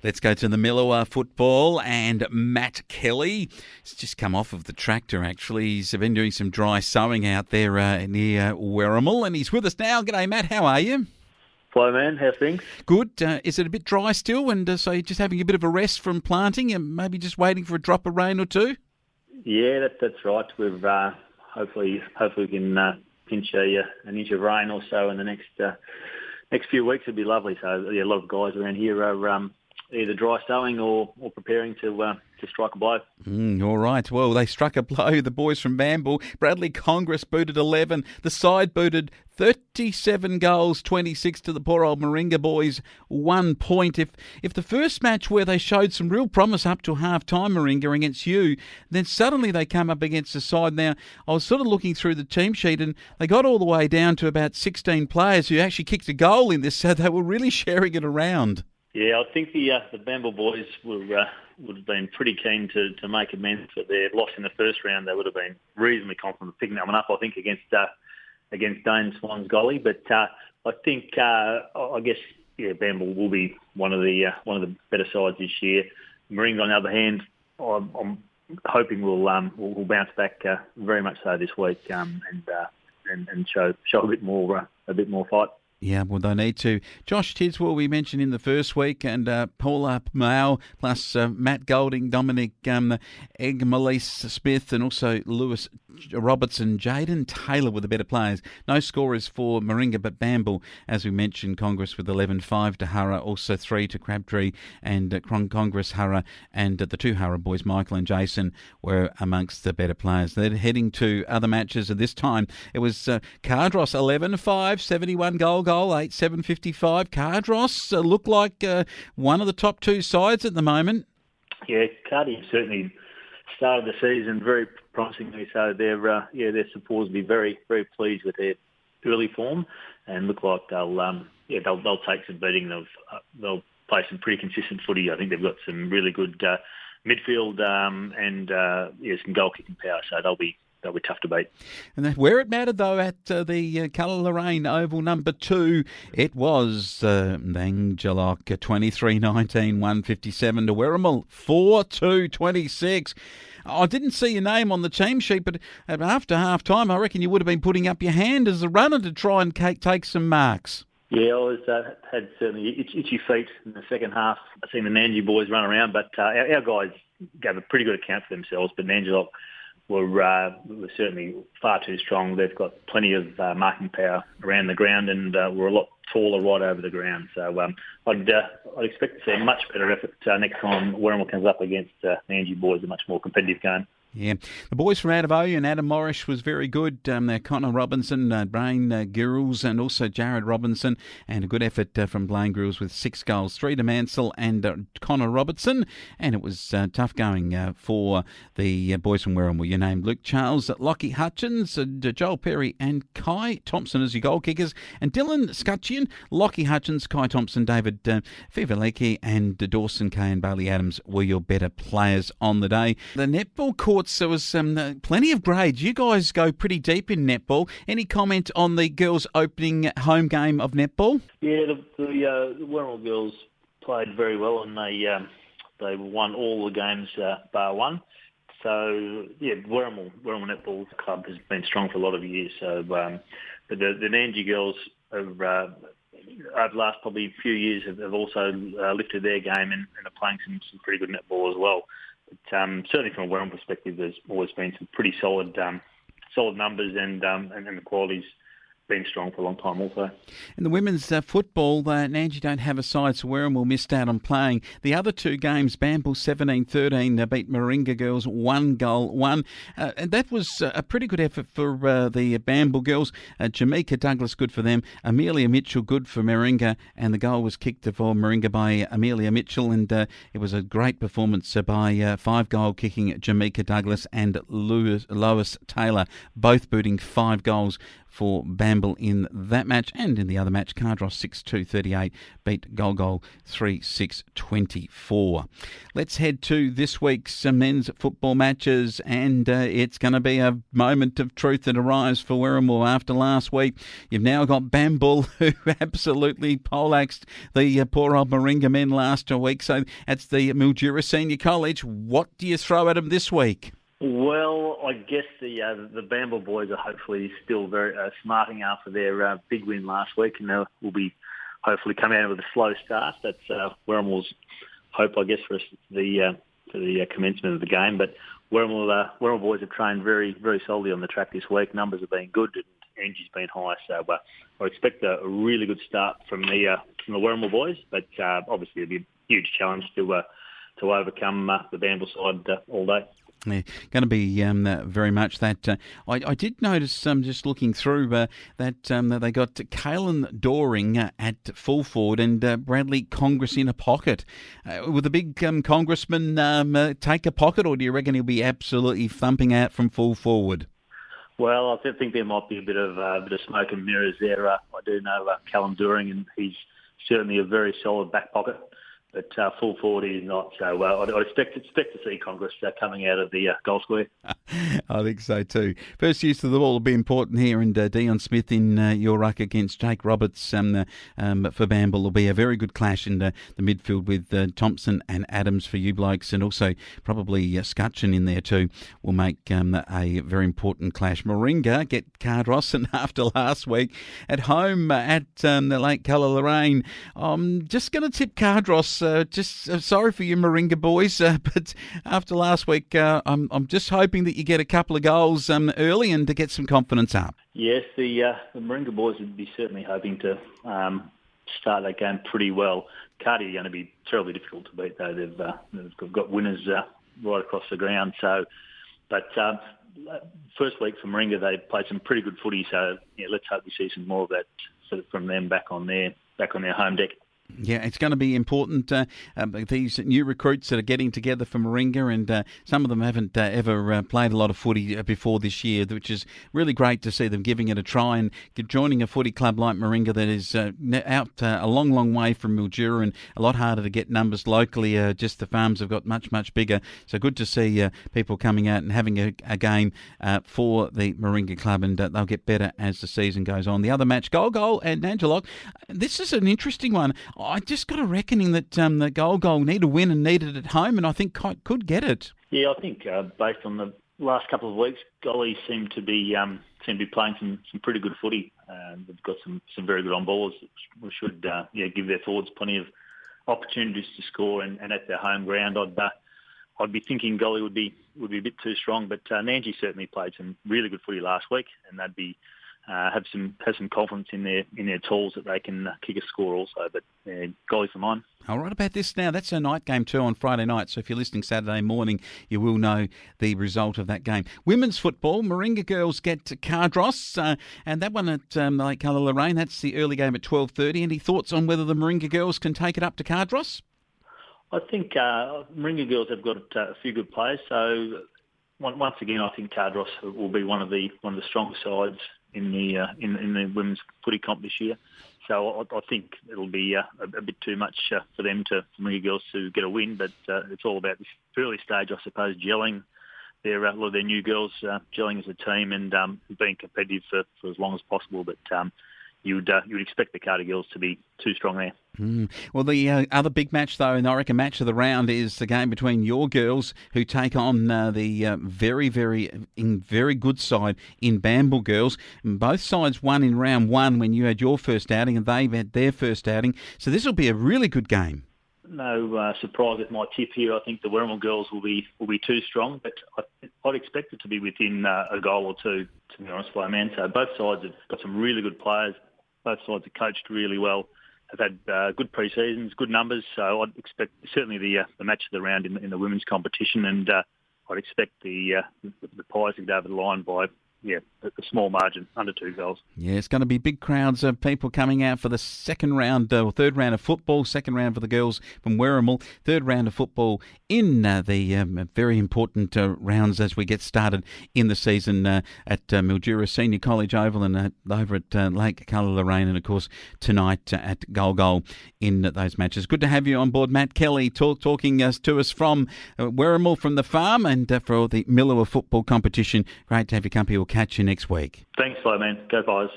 Let's go to the Millewa football, and Matt Kelly has just come off of the tractor, actually. He's been doing some dry sowing out there near Werrimal, and he's with us now. G'day, Matt. How are you? Flowman, how's things? Good. Is it a bit dry still, and so you're just having a bit of a rest from planting and maybe just waiting for a drop of rain or two? Yeah, that's right. We've hopefully we can pinch an inch of rain or so in the next few weeks. It'd be lovely. So yeah, a lot of guys around here are either dry sowing or preparing to strike a blow. All right. Well, they struck a blow, the boys from Bamble. Bradley Congress booted 11. The side booted 37 goals, 26 to the poor old Maringa boys, 1 point. If the first match where they showed some real promise up to half-time, Maringa, against you, then suddenly they come up against the side. Now, I was sort of looking through the team sheet, and they got all the way down to about 16 players who actually kicked a goal in this, so they were really sharing it around. Yeah, I think the Bamble boys would have been pretty keen to make amends for their loss in the first round. They would have been reasonably confident of picking that one up, I think, against Dane Swan's goalie. But I think, I guess, Bamble will be one of the better sides this year. Maringa, on the other hand, I'm hoping will bounce back very much so this week and show a bit more fight. Yeah, well, they need to. Josh Tidswell, we mentioned in the first week, and Paula Mao, plus Matt Golding, Dominic Egg-Melise Smith, and also Lewis Robertson. Jaden Taylor were the better players. No scorers for Maringa, but Bamble, as we mentioned, Congress with 11, 5 to Hara, also 3 to Crabtree, and Congress, Hara, and the two Hara boys, Michael and Jason, were amongst the better players. They're heading to other matches, and this time it was Cardross 11-5, 71 goal, 8-7-55. Cardross look like one of the top two sides at the moment. Yeah, Cardi certainly started the season very promisingly, so their supporters will be very, very pleased with their early form and look like they'll take some beating. They'll play some pretty consistent footy. I think they've got some really good midfield and some goal kicking power, so they'll be tough to beat. And where it mattered, though, at the Colour Lorraine Oval number 2, it was Angelok 23-19, 157 to Werrimal 4-2-26. I didn't see your name on the team sheet, but after half-time, I reckon you would have been putting up your hand as a runner to try and take some marks. Yeah, I had certainly itchy feet in the second half. I've seen the Nanji boys run around, but our guys gave a pretty good account for themselves, but Angelok were certainly far too strong. They've got plenty of marking power around the ground and were a lot taller right over the ground. So I'd expect to see a much better effort next time Werrimal comes up against the Angie boys, a much more competitive game. Yeah, the boys from out of Oyu, Adam Morris was very good. Connor Robinson, Blaine Girls, and also Jared Robinson, and a good effort from Blaine Girls with 6 goals, 3 to Mansell and Connor Robertson. And it was tough going for the boys from Werrimal. You named Luke Charles, Lockie Hutchins, Joel Perry, and Kai Thompson as your goal kickers, and Dylan Scutcheon, Lockie Hutchins, Kai Thompson, David Fivaleki, and Dawson Kay and Bailey Adams were your better players on the day. The netball courts, there was plenty of grades. You guys go pretty deep in netball. Any comment on the girls' opening home game of netball? Yeah, the Werrimal girls played very well, and they won all the games bar one. So yeah, Werrimal Netball Club has been strong for a lot of years. So, but the Nanji girls have, over the last probably few years have also lifted their game and are playing some pretty good netball as well. But, certainly from a Werrimal perspective, there's always been some pretty solid numbers, and the quality's been strong for a long time also. In the women's football, Nanji don't have a side, so Werrimal missed out on playing. The other two games, Bamble 17-13 beat Maringa girls 1-1. And that was a pretty good effort for the Bamble girls. Jamaica Douglas, good for them. Amelia Mitchell, good for Maringa. And the goal was kicked for Maringa by Amelia Mitchell. And it was a great performance by 5-goal kicking Jamaica Douglas and Lois Taylor, both booting 5 goals for Bamble. Bamble in that match, and in the other match, Cardross 6-2-38 beat Golgol 3-6-24. Let's head to this week's men's football matches, and it's going to be a moment of truth that arrives for Wirramore after last week. You've now got Bamble, who absolutely poleaxed the poor old Moringa men last week. So that's the Mildura Senior College. What do you throw at them this week? Well, I guess the Bamble boys are hopefully still very smarting after their big win last week, and they'll be hopefully come out with a slow start. That's Wirramore's hope, I guess, for the commencement of the game. But Wirramore boys have trained very, very solidly on the track this week. Numbers have been good and energy's been high, so I expect a really good start from the Wirramore boys. But obviously it'll be a huge challenge to overcome the Bamble side all day. Yeah, going to be very much that. I did notice, just looking through, that they got Caelan Doring at full forward and Bradley Congress in a pocket. Will the big congressman take a pocket, or do you reckon he'll be absolutely thumping out from full forward? Well, I think there might be a bit of smoke and mirrors there. I do know Callum Doring, and he's certainly a very solid back pocket. But full forward is not. So I'd expect to see Congress coming out of the goal square. I think so too. First use of the ball will be important here, and Dion Smith in your ruck against Jake Roberts for Bamble will be a very good clash in the midfield with Thompson and Adams for you blokes, and also probably Scutcheon in there too will make a very important clash. Moringa get Cardross, and after last week at home at the Lake Colour Lorraine, I'm just going to tip Cardross. Sorry for you, Moringa boys, but after last week, I'm just hoping that you get a couple of goals early and to get some confidence up. Yes, the Moringa boys would be certainly hoping to start that game pretty well. Cardi are going to be terribly difficult to beat, though. They've got winners right across the ground. So, but first week for Moringa, they played some pretty good footy. So yeah, let's hope we see some more of that from them back on their home deck. Yeah, it's going to be important. These new recruits that are getting together for Moringa, and some of them haven't ever played a lot of footy before this year, which is really great to see them giving it a try and joining a footy club like Moringa that is out a long, long way from Mildura and a lot harder to get numbers locally. Just the farms have got much, much bigger. So good to see people coming out and having a game for the Moringa club, and they'll get better as the season goes on. The other match, Golgol and Nangelock. This is an interesting one. I just got a reckoning that the Golgol need a win and need it at home, and I think could get it. Yeah, I think based on the last couple of weeks, Golly seem to be playing some pretty good footy. They've got some very good on balls, which should give their forwards plenty of opportunities to score, and at their home ground, I'd be thinking Golly would be a bit too strong, but Nanji certainly played some really good footy last week, and they'd be. Have some confidence in their tools that they can kick a score also, but golly for mine. All right, about this now. That's a night game too on Friday night, so if you're listening Saturday morning, you will know the result of that game. Women's football, Moringa girls get Cardross, and that one at Lake Colour Lorraine, that's the early game at 12:30. Any thoughts on whether the Moringa girls can take it up to Cardross? I think Moringa girls have got a few good players, so once again, I think Cardross will be one of the strongest sides in the women's footy comp this year. So I think it'll be a bit too much for them for Moringa girls to get a win, but it's all about this early stage, I suppose, gelling a lot of their new girls, gelling as a team and being competitive for as long as possible. But you would expect the Carter girls to be too strong there. Well, the other big match, though, and I reckon match of the round, is the game between your girls who take on the very, very good side in Bamble girls. Both sides won in round one when you had your first outing and they had their first outing. So this will be a really good game. No surprise with my tip here. I think the Wirramore girls will be too strong, but I'd expect it to be within a goal or two, to be honest, man. So both sides have got some really good players. Both sides are coached really well. Have had good pre-seasons, good numbers. So I'd expect certainly the match of the round in the women's competition, and I'd expect the Pies to get over the line by a small margin, under 2 goals. Yeah, it's going to be big crowds of people coming out for the second round or third round of football. Second round for the girls from Werribee. Third round of football in the very important rounds as we get started in the season at Mildura Senior College Oval and over at Lake Culla-Lorraine, and of course tonight at Golgol in those matches. Good to have you on board, Matt Kelly, talking to us from Werribee, from the farm, and for the Millewa football competition. Great to have your company. We'll catch you next week. Thanks, man. Go Pies.